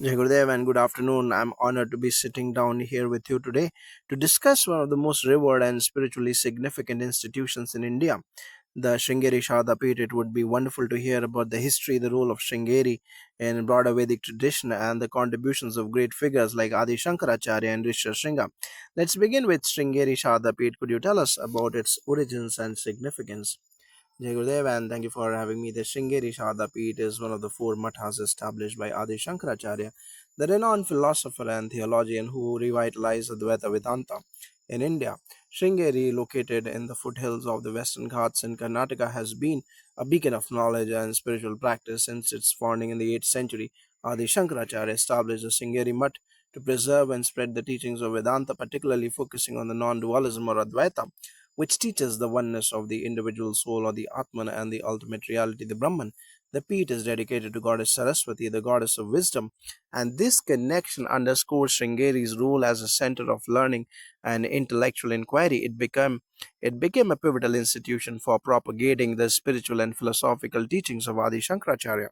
Jai Gurudev and good afternoon. I'm honored to be sitting down here with you today to discuss one of the most revered and spiritually significant institutions in India, the Sringeri Shardapit. It would be wonderful to hear about the history, the role of Sringeri in broader Vedic tradition, and the contributions of great figures like Adi Shankaracharya and Rishya Shringa. Let's begin with Sringeri Shardapit. Could you tell us about its origins and significance? Jai Gurudev, and thank you for having me. The Sringeri Sharda Peeth is one of the four mathas established by Adi Shankaracharya, the renowned philosopher and theologian who revitalized Advaita Vedanta in India. Sringeri, located in the foothills of the Western Ghats in Karnataka, has been a beacon of knowledge and spiritual practice since its founding in the 8th century. Adi Shankaracharya established the Sringeri Mutt to preserve and spread the teachings of Vedanta, particularly focusing on the non dualism or Advaita, which teaches the oneness of the individual soul or the Atman and the ultimate reality, the Brahman. The Peeth is dedicated to Goddess Saraswati, the goddess of wisdom, and this connection underscores Sringeri's role as a center of learning and intellectual inquiry. It became a pivotal institution for propagating the spiritual and philosophical teachings of Adi Shankaracharya.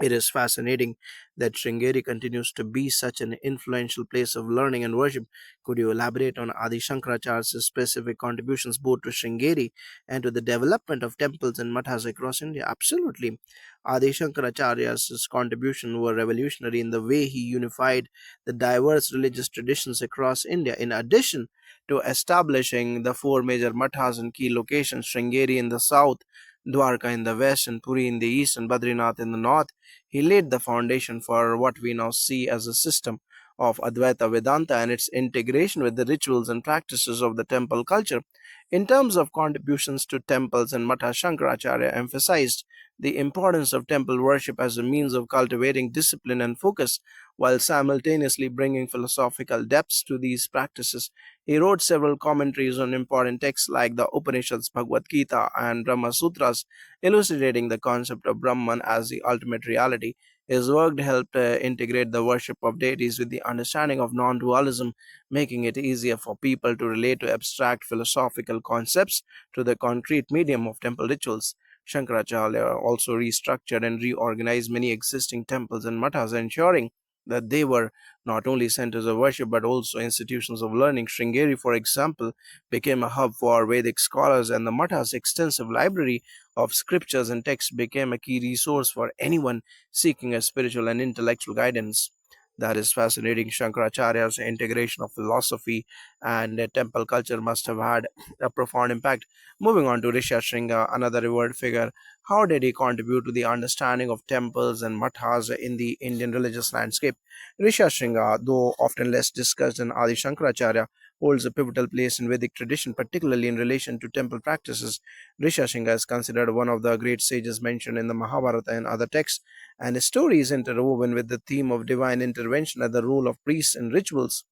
It is fascinating that Sringeri continues to be such an influential place of learning and worship. Could you elaborate on Adi Shankaracharya's specific contributions both to Sringeri and to the development of temples and mathas across India? Absolutely. Adi Shankaracharya's contributions were revolutionary in the way he unified the diverse religious traditions across India. In addition to establishing the four major mathas in key locations, Sringeri in the south, Dwarka in the west, and Puri in the east, and Badrinath in the north, he laid the foundation for what we now see as a system of Advaita Vedanta and its integration with the rituals and practices of the temple culture. In terms of contributions to temples and Mata, Shankaracharya emphasized the importance of temple worship as a means of cultivating discipline and focus, while simultaneously bringing philosophical depths to these practices. He wrote several commentaries on important texts like the Upanishads, Bhagavad Gita, and Brahma Sutras, elucidating the concept of Brahman as the ultimate reality. His work helped integrate the worship of deities with the understanding of non dualism, making it easier for people to relate to abstract philosophical concepts to the concrete medium of temple rituals. Shankaracharya also restructured and reorganized many existing temples and mathas, ensuring that they were not only centers of worship but also institutions of learning. Sringeri, for example, became a hub for Vedic scholars, and the Matha's extensive library of scriptures and texts became a key resource for anyone seeking a spiritual and intellectual guidance. That is fascinating. Shankaracharya's integration of philosophy and temple culture must have had a profound impact. Moving on to Risha Shringa, another revered figure, how did he contribute to the understanding of temples and mathas in the Indian religious landscape? Risha Shringa, though often less discussed than Adi Shankaracharya, holds a pivotal place in Vedic tradition, particularly in relation to temple practices. Rishyasringa is considered one of the great sages mentioned in the Mahabharata and other texts, and his story is interwoven with the theme of divine intervention and the role of priests in rituals.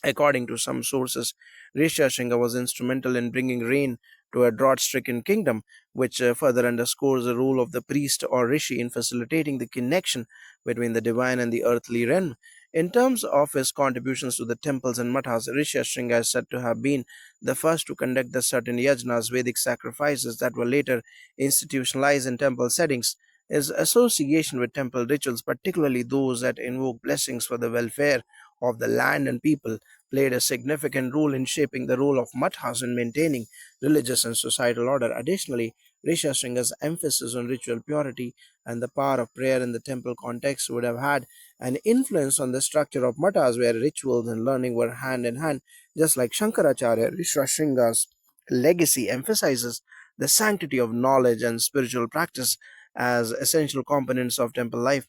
According to some sources, Rishyasringa was instrumental in bringing rain to a drought stricken kingdom, which further underscores the role of the priest or rishi in facilitating the connection between the divine and the earthly realm. In terms of his contributions to the temples and mathas, Rishyasringa is said to have been the first to conduct the certain yajnas, Vedic sacrifices that were later institutionalized in temple settings. His association with temple rituals, particularly those that invoke blessings for the welfare of the land and people, played a significant role in shaping the role of mathas in maintaining religious and societal order. Additionally, Risha Sringa's emphasis on ritual purity and the power of prayer in the temple context would have had an influence on the structure of mathas, where rituals and learning were hand in hand. Just like Shankaracharya, Risha Sringa's legacy emphasizes the sanctity of knowledge and spiritual practice as essential components of temple life.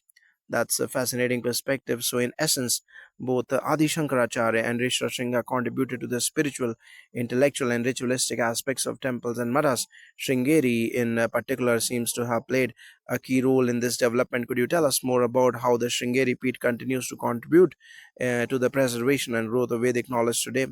That's a fascinating perspective. So, in essence, both Adi Shankaracharya and Rishra Shringa contributed to the spiritual, intellectual, and ritualistic aspects of temples and mathas. Sringeri, in particular, seems to have played a key role in this development. Could you tell us more about how the Sringeri Peeth continues to contribute to the preservation and growth of Vedic knowledge today?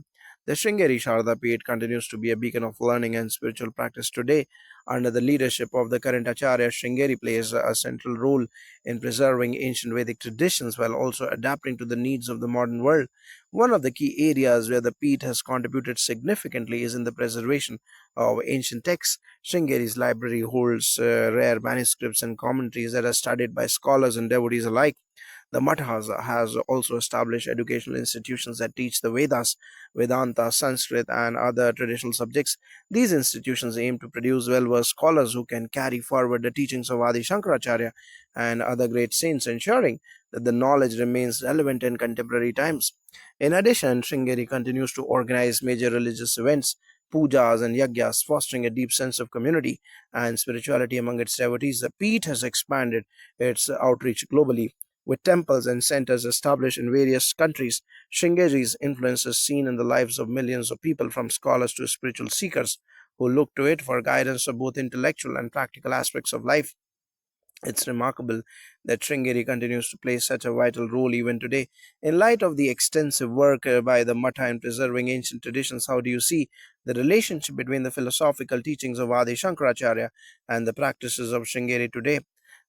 The Sringeri Sharda Peeth continues to be a beacon of learning and spiritual practice today. Under the leadership of the current Acharya, Sringeri plays a central role in preserving ancient Vedic traditions while also adapting to the needs of the modern world. One of the key areas where the Peeth has contributed significantly is in the preservation of ancient texts. Sringeri's library holds rare manuscripts and commentaries that are studied by scholars and devotees alike. The Mathas has also established educational institutions that teach the Vedas, Vedanta, Sanskrit, and other traditional subjects. These institutions aim to produce well versed scholars who can carry forward the teachings of Adi Shankaracharya and other great saints, ensuring that the knowledge remains relevant in contemporary times. In addition, Sringeri continues to organize major religious events, pujas, and yagyas, fostering a deep sense of community and spirituality among its devotees. The Peeth has expanded its outreach globally. With temples and centers established in various countries, Sringeri's influence is seen in the lives of millions of people, from scholars to spiritual seekers, who look to it for guidance of both intellectual and practical aspects of life. It's remarkable that Sringeri continues to play such a vital role even today. In light of the extensive work by the Matha in preserving ancient traditions, how do you see the relationship between the philosophical teachings of Adi Shankaracharya and the practices of Sringeri today?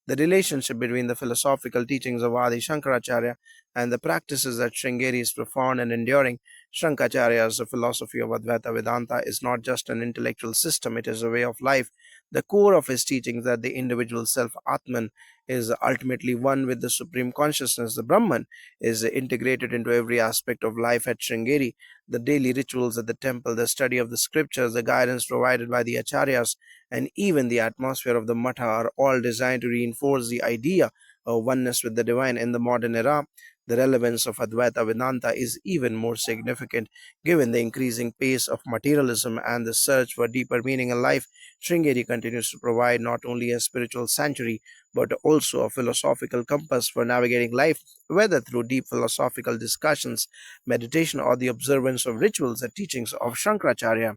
The relationship between the philosophical teachings of Adi Shankaracharya and the practices that Sringeri is profound and enduring. Shankaracharya's philosophy of Advaita Vedanta is not just an intellectual system, it is a way of life. The core of his teachings that the individual self, Atman, is ultimately one with the supreme consciousness, the Brahman, is integrated into every aspect of life at Sringeri. The daily rituals at the temple, the study of the scriptures, the guidance provided by the acharyas, and even the atmosphere of the matha are all designed to reinforce the idea of oneness with the divine. In the modern era, the relevance of Advaita Vedanta is even more significant given the increasing pace of materialism and the search for deeper meaning in life. Sringeri continues to provide not only a spiritual sanctuary but also a philosophical compass for navigating life, whether through deep philosophical discussions, meditation, or the observance of rituals. The teachings of Shankaracharya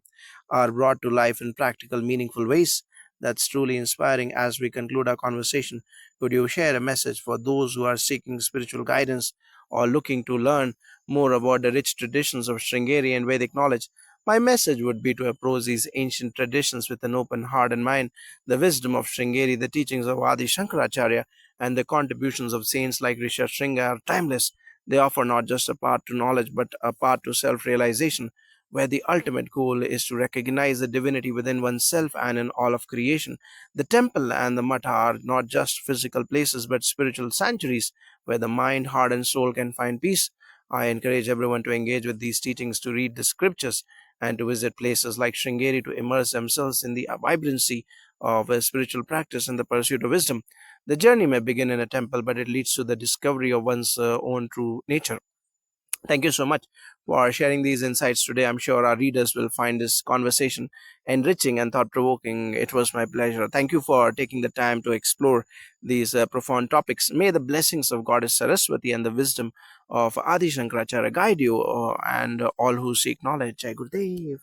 are brought to life in practical, meaningful ways. That's truly inspiring. As we conclude our conversation, could you share a message for those who are seeking spiritual guidance or looking to learn more about the rich traditions of Sringeri and Vedic knowledge? My message would be to approach these ancient traditions with an open heart and mind. The wisdom of Sringeri, the teachings of Adi Shankaracharya, and the contributions of saints like Risha Shringa are timeless. They offer not just a path to knowledge, but a path to self realization, where the ultimate goal is to recognize the divinity within oneself and in all of creation. The temple and the mata are not just physical places but spiritual sanctuaries where the mind, heart, and soul can find peace. I encourage everyone to engage with these teachings, to read the scriptures, and to visit places like Sringeri to immerse themselves in the vibrancy of a spiritual practice and the pursuit of wisdom. The journey may begin in a temple, but it leads to the discovery of one's own true nature. Thank you so much for sharing these insights today. I'm sure our readers will find this conversation enriching and thought provoking. It was my pleasure. Thank you for taking the time to explore these profound topics. May the blessings of Goddess Saraswati and the wisdom of Adi Shankaracharya guide you and all who seek knowledge. Jai Gurudev.